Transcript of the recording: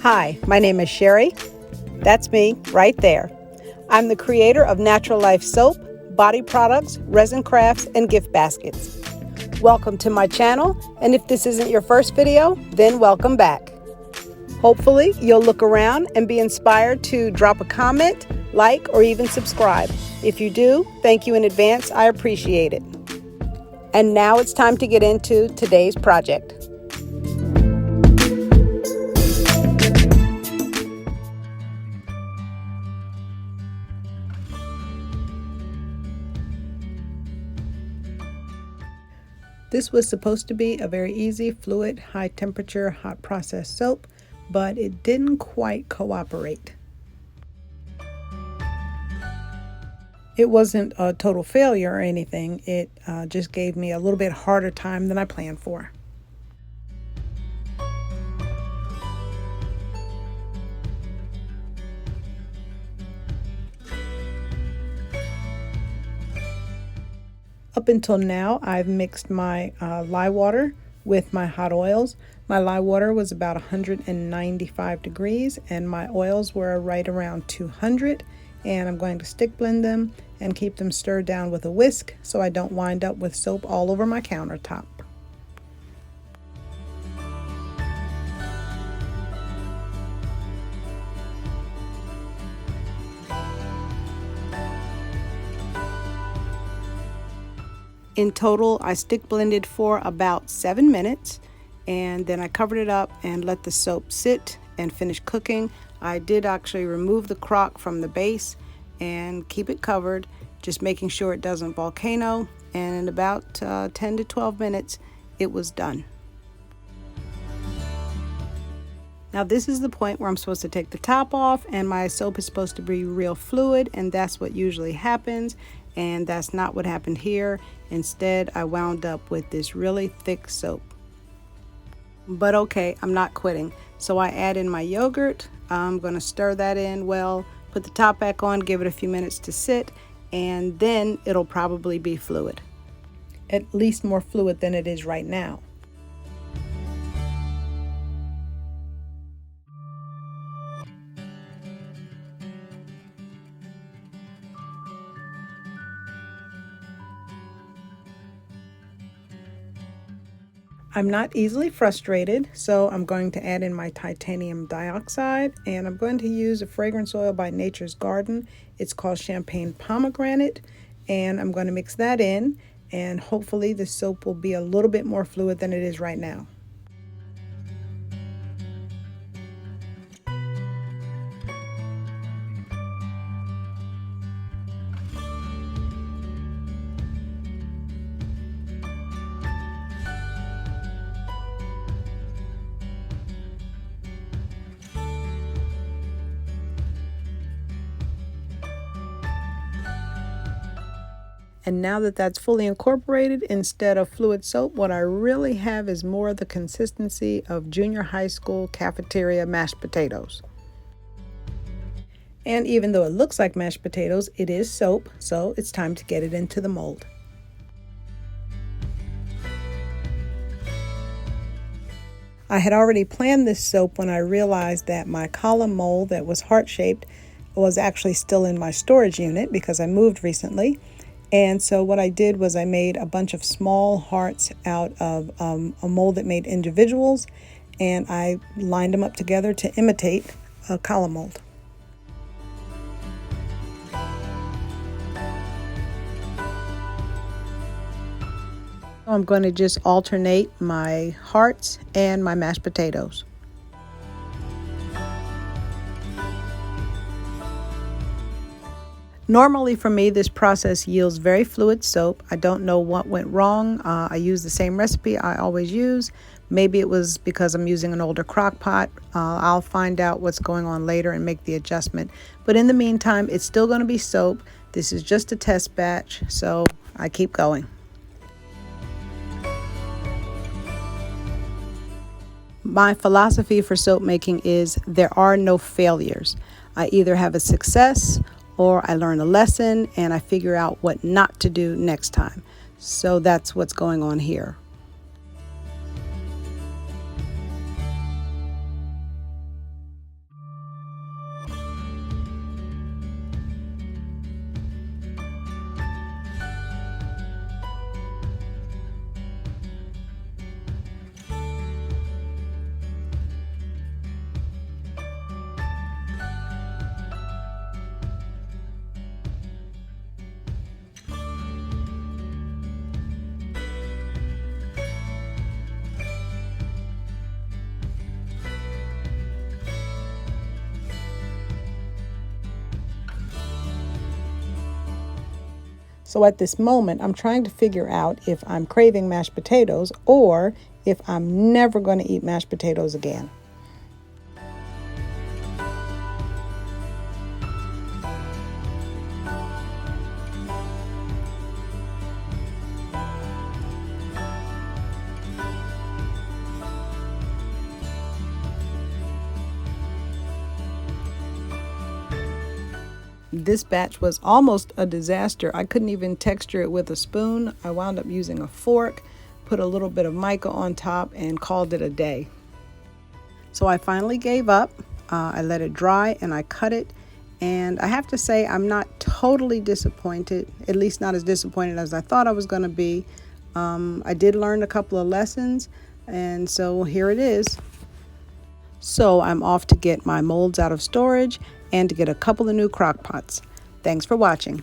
Hi, my name is Sherry. That's me right there. I'm the creator of Naturalife soap, body products, resin crafts, and gift baskets. Welcome to my channel, and if this isn't your first video, then welcome back. Hopefully, you'll look around and be inspired to drop a comment, like, or even subscribe. If you do, thank you in advance. I appreciate it. And now it's time to get into today's project. This was supposed to be a very easy, fluid, high temperature, hot process soap, but it didn't quite cooperate. It wasn't a total failure or anything. It just gave me a little bit harder time than I planned for. Up until now, I've mixed my lye water with my hot oils. My lye water was about 195 degrees and my oils were right around 200, and I'm going to stick blend them and keep them stirred down with a whisk so I don't wind up with soap all over my countertop. In total, I stick blended for about 7 minutes, and then I covered it up and let the soap sit and finish cooking. I did actually remove the crock from the base and keep it covered, just making sure it doesn't volcano, and in about 10 to 12 minutes, it was done. Now this is the point where I'm supposed to take the top off, and my soap is supposed to be real fluid, and that's what usually happens, and that's not what happened here. Instead, I wound up with this really thick soap. But okay, I'm not quitting. So I add in my yogurt. I'm going to stir that in well, put the top back on, give it a few minutes to sit, and then it'll probably be fluid. At least more fluid than it is right now. I'm not easily frustrated, so I'm going to add in my titanium dioxide, and I'm going to use a fragrance oil by Nature's Garden. It's called Champagne Pomegranate, and I'm going to mix that in, and hopefully the soap will be a little bit more fluid than it is right now. And now that that's fully incorporated, instead of fluid soap, what I really have is more of the consistency of junior high school cafeteria mashed potatoes. And even though it looks like mashed potatoes, it is soap, so it's time to get it into the mold. I had already planned this soap when I realized that my column mold that was heart-shaped was actually still in my storage unit because I moved recently. And so what I did was I made a bunch of small hearts out of a mold that made individuals, and I lined them up together to imitate a column mold. I'm going to just alternate my hearts and my mashed potatoes. Normally for me, this process yields very fluid soap. I don't know what went wrong. I use the same recipe I always use. Maybe it was because I'm using an older crock pot. I'll find out what's going on later and make the adjustment. But in the meantime, it's still going to be soap. This is just a test batch, so I keep going. My philosophy for soap making is there are no failures. I either have a success or I learn a lesson and I figure out what not to do next time. So that's what's going on here. So at this moment, I'm trying to figure out if I'm craving mashed potatoes or if I'm never going to eat mashed potatoes again. This batch was almost a disaster. I couldn't even texture it with a spoon. I wound up using a fork, put a little bit of mica on top, and called it a day. So I finally gave up. I let it dry and I cut it. And I have to say, I'm not totally disappointed, at least not as disappointed as I thought I was going to be. I did learn a couple of lessons, and so here it is. So I'm off to get my molds out of storage and to get a couple of new crock pots. Thanks for watching.